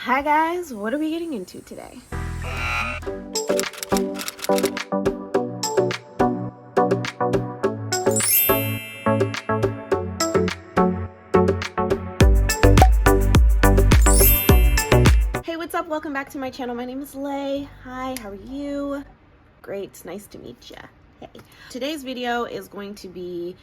Hi guys, what are we getting into today? Hey, what's up? Welcome back to my channel. My name is Lay. Hi, how are you? Great, nice to meet ya. Hey. Today's video is going to be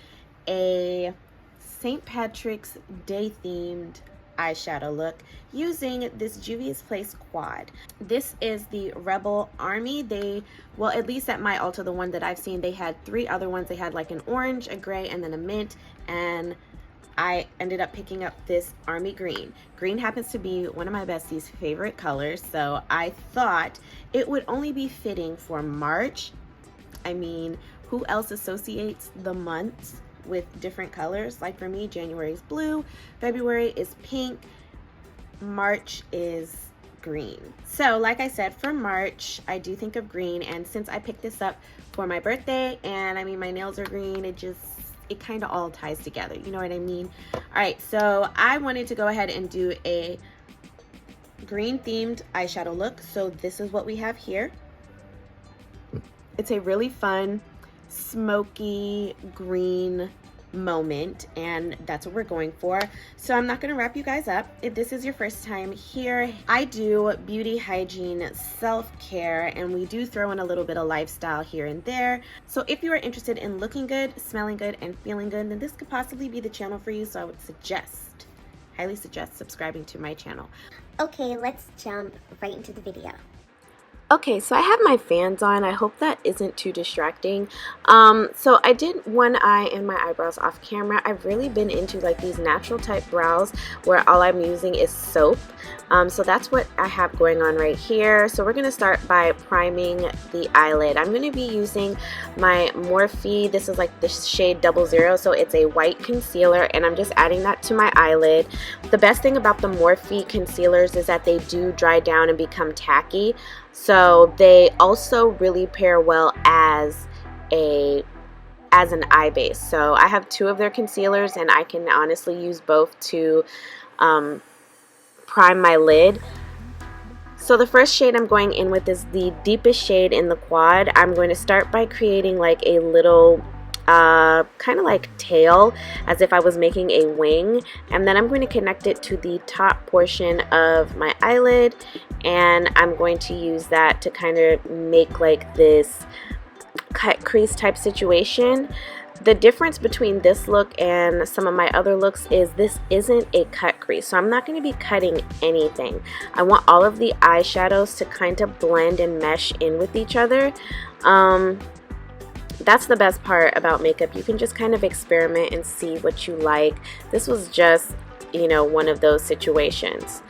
a St. Patrick's Day themed eyeshadow look using this Juvias Place quad. This is the Rebel Army. Well, at least at my Ulta, the one that I've seen, they had 3 other ones. They had like an orange, a gray, and then a mint, and I ended up picking up this army green. Green happens to be one of my bestie's favorite colors, so I thought it would only be fitting for March. I mean, who else associates the months with different colors? Like for me, January is blue, February is pink, March is green. So like I said, for March, I do think of green, and since I picked this up for my birthday, and I mean, my nails are green, it kind of all ties together, you know what I mean? All right, so I wanted to go ahead and do a green themed eyeshadow look. So this is what we have here. It's a really fun smoky green moment, and that's what we're going for. So I'm not going to wrap you guys up. If this is your first time here, I do beauty, hygiene, self-care, and we do throw in a little bit of lifestyle here and there. So if you are interested in looking good, smelling good, and feeling good, then this could possibly be the channel for you. So I would highly suggest subscribing to my channel. Okay, let's jump right into the video. Okay, so I have my fans on. I hope that isn't too distracting. So I did one eye and my eyebrows off camera. I've really been into like these natural type brows where all I'm using is soap. So that's what I have going on right here. So we're going to start by priming the eyelid. I'm going to be using my Morphe. This is like the shade 00. So it's a white concealer, and I'm just adding that to my eyelid. The best thing about the Morphe concealers is that they do dry down and become tacky. So they also really pair well as an eye base. So I have 2 of their concealers, and I can honestly use both to prime my lid. So the first shade I'm going in with is the deepest shade in the quad. I'm going to start by creating like a little kind of like tail, as if I was making a wing, and then I'm going to connect it to the top portion of my eyelid, and I'm going to use that to kind of make like this cut crease type situation. The difference between this look and some of my other looks is this isn't a cut crease, so I'm not going to be cutting anything. I want all of the eyeshadows to kind of blend and mesh in with each other. That's the best part about makeup. You can just kind of experiment and see what you like. This was just, you know, one of those situations.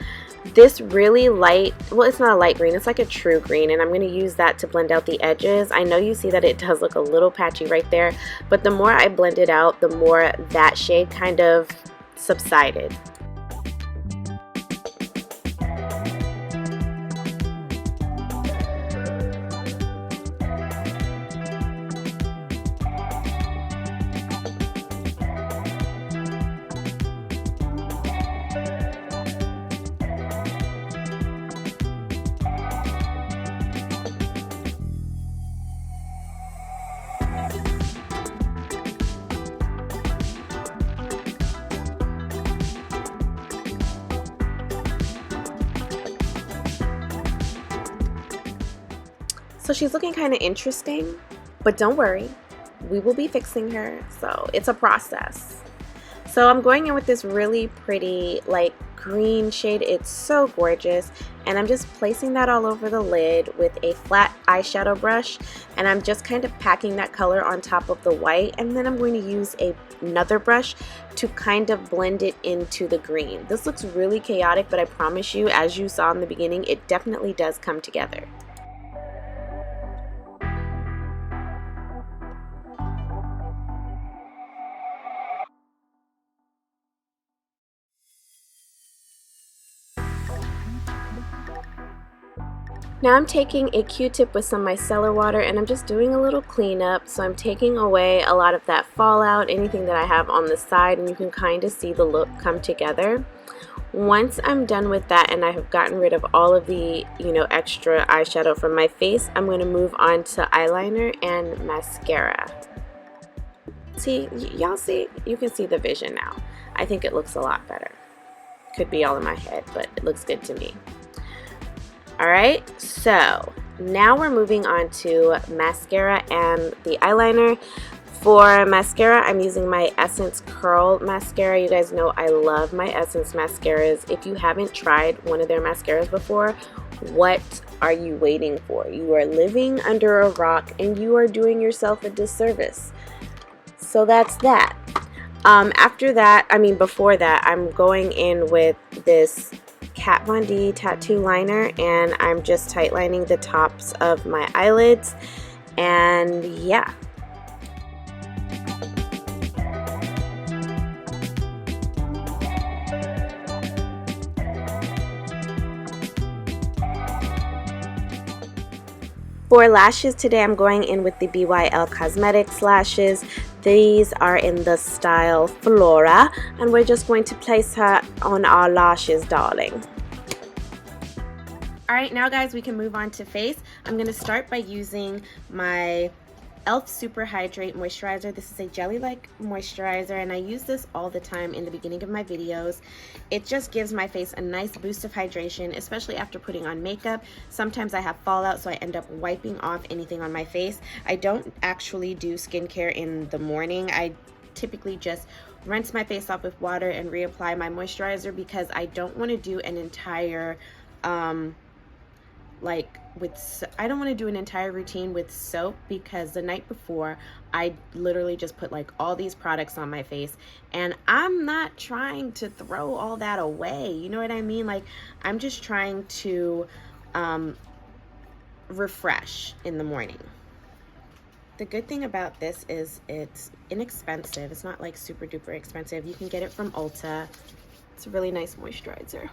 This really light, well, it's not a light green, it's like a true green, and I'm going to use that to blend out the edges. I know you see that it does look a little patchy right there, but the more I blend it out, the more that shade kind of subsided. So she's looking kind of interesting, but don't worry, we will be fixing her. So it's a process. So I'm going in with this really pretty like green shade. It's so gorgeous, and I'm just placing that all over the lid with a flat eyeshadow brush, and I'm just kind of packing that color on top of the white, and then I'm going to use another brush to kind of blend it into the green. This looks really chaotic, but I promise you, as you saw in the beginning, it definitely does come together. Now I'm taking a Q-tip with some micellar water, and I'm just doing a little cleanup. So I'm taking away a lot of that fallout, anything that I have on the side, and you can kind of see the look come together. Once I'm done with that and I have gotten rid of all of the, extra eyeshadow from my face, I'm going to move on to eyeliner and mascara. See, y'all see? You can see the vision now. I think it looks a lot better. Could be all in my head, but it looks good to me. Alright, so now we're moving on to mascara and the eyeliner. For mascara, I'm using my Essence Curl Mascara. You guys know I love my Essence mascaras. If you haven't tried one of their mascaras before, what are you waiting for? You are living under a rock and you are doing yourself a disservice. So that's that. Before that, I'm going in with this Kat Von D tattoo liner, and I'm just tight lining the tops of my eyelids, and yeah. For lashes today, I'm going in with the BYL Cosmetics lashes. These are in the style Flora, and we're just going to place her on our lashes, darling. Alright, now guys, we can move on to face. I'm going to start by using my e.l.f. Super Hydrate Moisturizer. This is a jelly-like moisturizer, and I use this all the time in the beginning of my videos. It just gives my face a nice boost of hydration, especially after putting on makeup. Sometimes I have fallout, so I end up wiping off anything on my face. I don't actually do skincare in the morning. I typically just rinse my face off with water and reapply my moisturizer because I don't want to do an entire I don't want to do an entire routine with soap, because the night before I literally just put like all these products on my face, and I'm not trying to throw all that away, you know what I mean? Like, I'm just trying to refresh in the morning. The good thing about this is it's inexpensive. It's not like super duper expensive. You can get it from Ulta. It's a really nice moisturizer.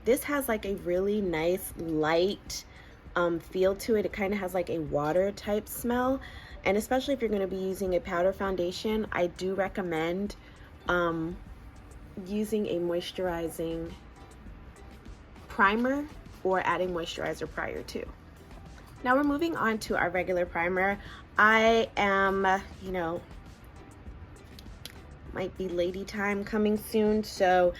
This has like a really nice light feel to it. It kind of has like a water type smell, and especially if you're going to be using a powder foundation, I do recommend using a moisturizing primer or adding moisturizer prior to. Now we're moving on to our regular primer. I am, might be lady time coming soon, so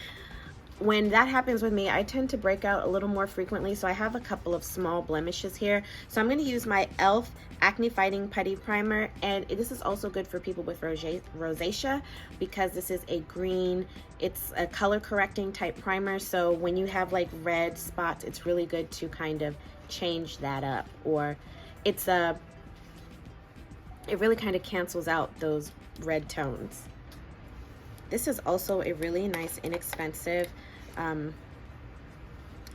when that happens with me, I tend to break out a little more frequently, so I have a couple of small blemishes here. So I'm going to use my e.l.f. Acne Fighting Putty Primer, and this is also good for people with rosacea because this is a green, it's a color correcting type primer, so when you have like red spots, it's really good to kind of change that up, or it really kind of cancels out those red tones. This is also a really nice, inexpensive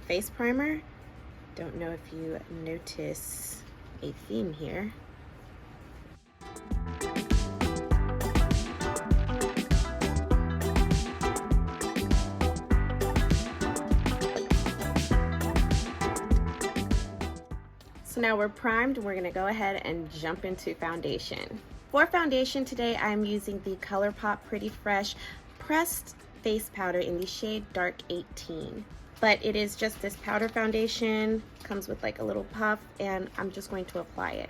face primer. Don't know if you notice a theme here. So now we're primed. We're gonna go ahead and jump into foundation. For foundation today, I'm using the ColourPop Pretty Fresh Pressed Face Powder in the shade Dark 18. But it is just this powder foundation, comes with like a little puff, and I'm just going to apply it.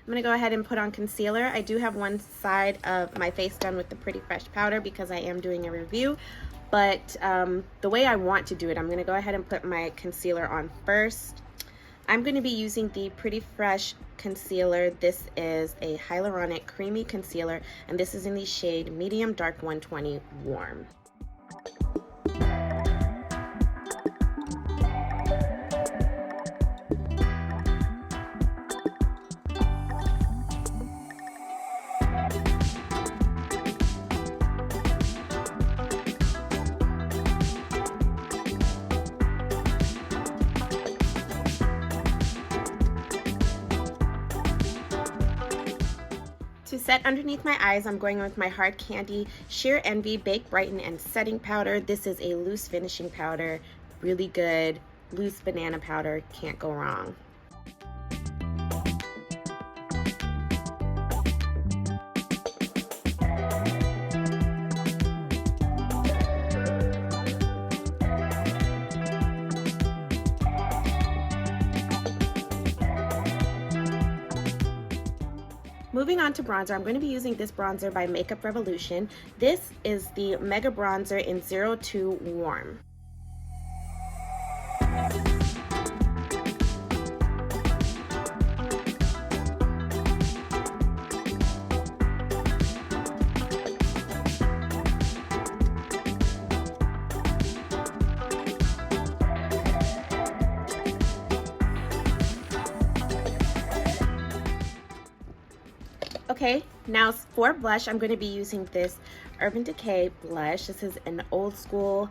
I'm going to go ahead and put on concealer. I do have one side of my face done with the Pretty Fresh powder because I am doing a review, but the way I want to do it, I'm going to go ahead and put my concealer on first. I'm going to be using the Pretty Fresh concealer. This is a hyaluronic creamy concealer, and this is in the shade Medium Dark 120 Warm. To set underneath my eyes, I'm going with my Hard Candy Sheer Envy Bake, Brighten, and Setting Powder. This is a loose finishing powder. Really good. Loose banana powder. Can't go wrong. Moving on to bronzer, I'm going to be using this bronzer by Makeup Revolution. This is the Mega Bronzer in 02 Warm. Okay, now for blush, I'm going to be using this Urban Decay blush. This is an old school,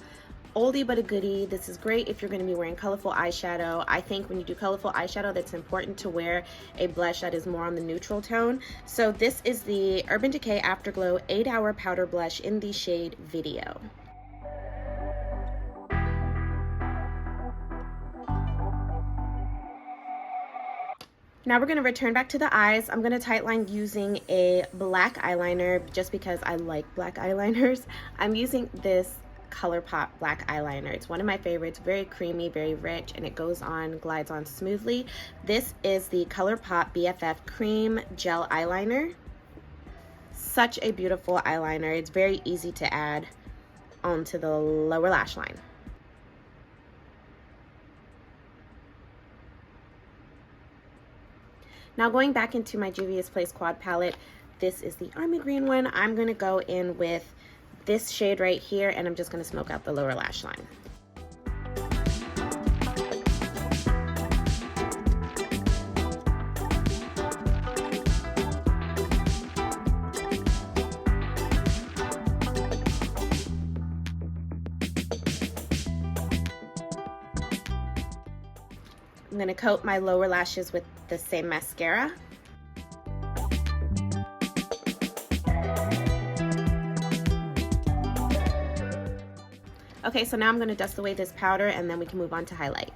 oldie but a goodie. This is great if you're going to be wearing colorful eyeshadow. I think when you do colorful eyeshadow, that's important to wear a blush that is more on the neutral tone. So this is the Urban Decay Afterglow 8-Hour Powder Blush in the shade Video. Now we're going to return back to the eyes. I'm going to tightline using a black eyeliner just because I like black eyeliners. I'm using this ColourPop black eyeliner. It's one of my favorites, very creamy, very rich, and it goes on, glides on smoothly. This is the ColourPop BFF Cream Gel Eyeliner. Such a beautiful eyeliner. It's very easy to add onto the lower lash line. Now going back into my Juvias Place Quad palette, this is the army green one. I'm going to go in with this shade right here, and I'm just going to smoke out the lower lash line. I'm going to coat my lower lashes with the same mascara. Okay, so now I'm going to dust away this powder and then we can move on to highlight.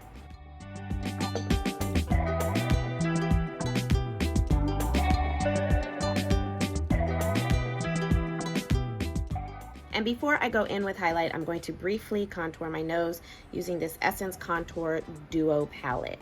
And before I go in with highlight, I'm going to briefly contour my nose using this Essence Contour Duo palette.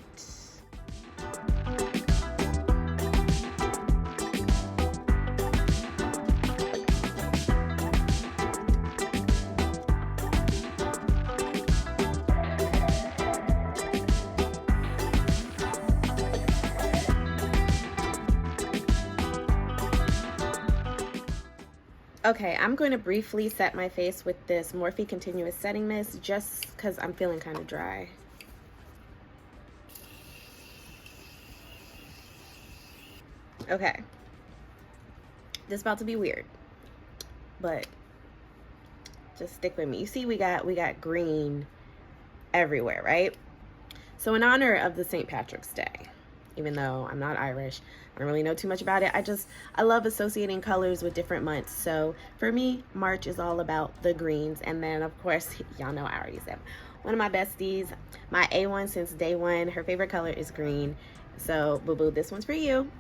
Okay, I'm going to briefly set my face with this Morphe Continuous Setting Mist just because I'm feeling kind of dry. Okay, this is about to be weird, but just stick with me. You see, we got green everywhere, right? So in honor of the St. Patrick's Day, even though I'm not Irish, I don't really know too much about it. I love associating colors with different months. So for me, March is all about the greens. And then of course, y'all know I already said, one of my besties, my A1 since day one, her favorite color is green. So boo boo, this one's for you.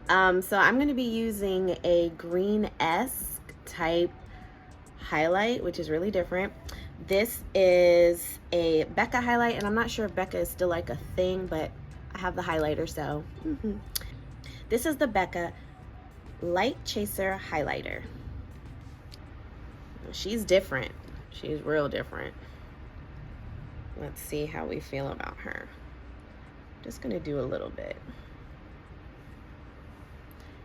So I'm going to be using a green-esque type highlight, which is really different. This is a Becca highlight, and I'm not sure if Becca is still like a thing, but I have the highlighter, so. This is the Becca Light Chaser Highlighter. She's different. She's real different. Let's see how we feel about her. Just gonna do a little bit.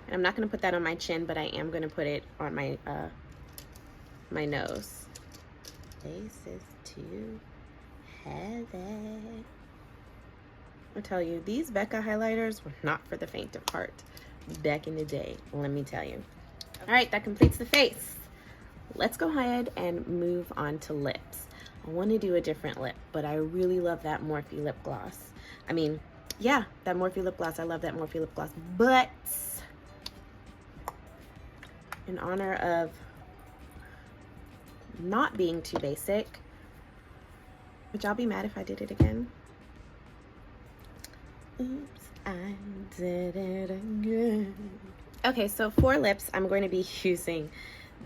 And I'm not gonna put that on my chin, but I am gonna put it on my my nose. Faces to heaven. I'll tell you, these Becca highlighters were not for the faint of heart back in the day, let me tell you. All right, that completes the face. Let's go ahead and move on to lips. I want to do a different lip, but I really love that Morphe lip gloss. I mean, yeah, that Morphe lip gloss. I love that Morphe lip gloss, but in honor of not being too basic. Would y'all be mad if I did it again? Oops, I did it again. Okay, so for lips, I'm going to be using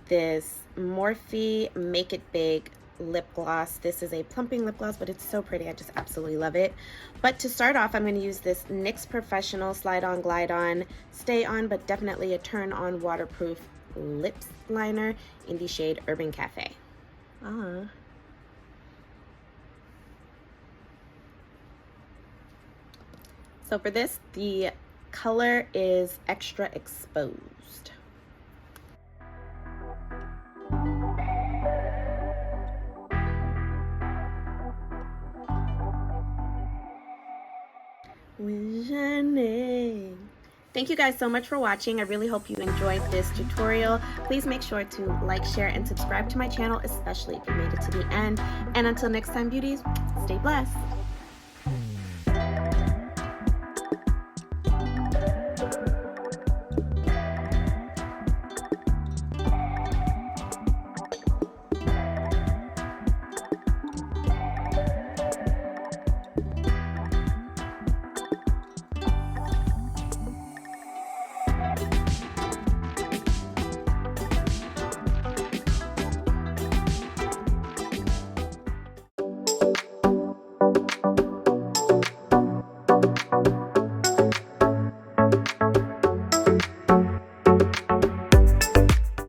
this Morphe Make It Big lip gloss. This is a plumping lip gloss, but it's so pretty. I just absolutely love it. But to start off, I'm going to use this NYX Professional Slide On Glide On Stay On, but definitely a turn on waterproof lip liner in the shade Urban Cafe. So for this, the color is Extra Exposed. Thank you guys so much for watching. I really hope you enjoyed this tutorial. Please make sure to like, share, and subscribe to my channel, especially if you made it to the end. And until next time, beauties, stay blessed.